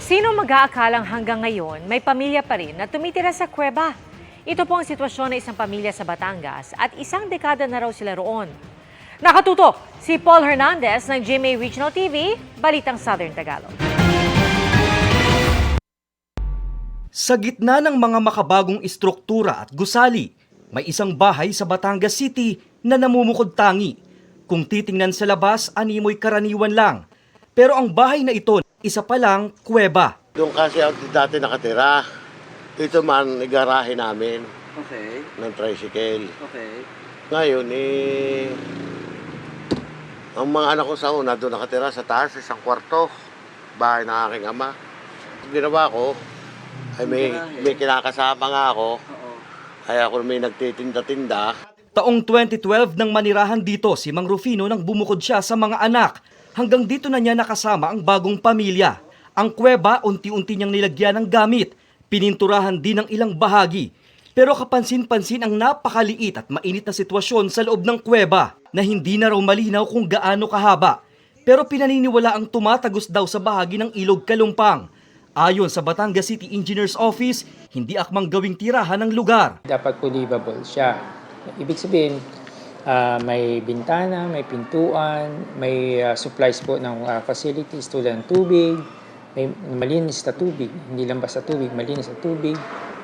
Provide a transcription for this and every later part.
Sino mag-aakalang hanggang ngayon may pamilya pa rin na tumitira sa kuweba? Ito po ang sitwasyon ng isang pamilya sa Batangas at isang dekada na raw sila roon. Nakatutok si Paul Hernandez ng GMA Regional TV, Balitang Southern Tagalog. Sa gitna ng mga makabagong istruktura at gusali, may isang bahay sa Batangas City na namumukod tangi. Kung titingnan sa labas, animoy karaniwan lang. Pero ang bahay na ito, isa pa lang, kuweba. Doon kasi ako dati nakatira. Ito man, garahe namin Okay. ng tricycle. Okay. Ngayon, ang mga anak ko sa una doon nakatira sa taas, isang kwarto. Bahay ng aking ama. Ang ginawa ko, ay may kinakasama nga ako. Oo. Ay ako may nagtitinda-tinda. Taong 2012 nang manirahan dito si Mang Rufino nang bumukod siya sa mga anak. Hanggang dito na niya nakasama ang bagong pamilya. Ang kuweba unti-unti niyang nilagyan ng gamit. Pininturahan din ng ilang bahagi. Pero kapansin-pansin ang napakaliit at mainit na sitwasyon sa loob ng kuweba na hindi na raw malinaw kung gaano kahaba. Pero pinaniniwala ang tumatagos daw sa bahagi ng Ilog Kalumpang. Ayon sa Batangas City Engineer's Office, hindi akmang gawing tirahan ng lugar. Dapat po livable siya. Ibig sabihin, may bintana, may pintuan, may supplies po ng facilities tulad ng tubig, may malinis na tubig, hindi lang basta tubig, malinis na tubig,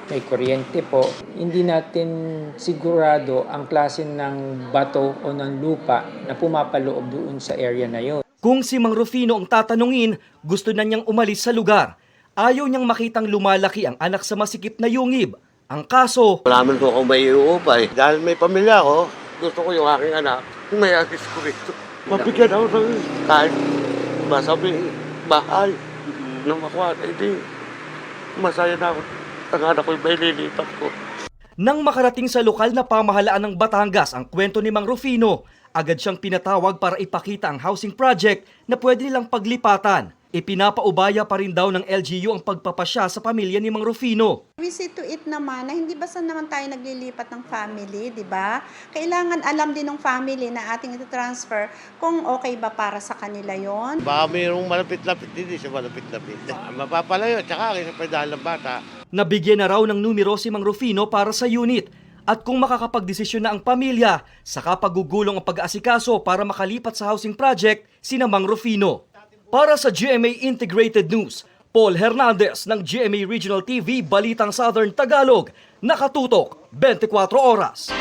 may kuryente po. Hindi natin sigurado ang klase ng bato o ng lupa na pumapaloob doon sa area na yon. Kung si Mang Rufino ang tatanungin, gusto na niyang umalis sa lugar. Ayaw niyang makitang lumalaki ang anak sa masikip na yungib. Ang kaso, Wala naman po akong may iuupay. Dahil may pamilya ako, gusto ko yung aking anak, may agis ko rito. Mabigyan ako ng kahit masabi, bahay, nang makuha. Hindi, masaya na ako. Ang anak ko yung may lilipat ko. nang makarating sa lokal na pamahalaan ng Batangas ang kwento ni Mang Rufino, agad siyang pinatawag para ipakita ang housing project na pwede nilang paglipatan. Ipinapaubaya pa rin daw ng LGU ang pagpapasya sa pamilya ni Mang Rufino. We see to it naman na hindi basta naman tayo naglilipat ng family, di ba? Kailangan alam din ng family na ating ito-transfer kung okay ba para sa kanila yon. Baka mayroong malapit-lapit, hindi siya malapit-lapit. Mapapalayo, tsaka akin sa pedal ng bata. Nabigyan na raw ng numero si Mang Rufino para sa unit. At kung makakapagdesisyon na ang pamilya, saka pagugulong ang pag-aasikaso para makalipat sa housing project sina Mang Rufino. Para sa GMA Integrated News, Paul Hernandez ng GMA Regional TV, Balitang Southern Tagalog, nakatutok 24 oras.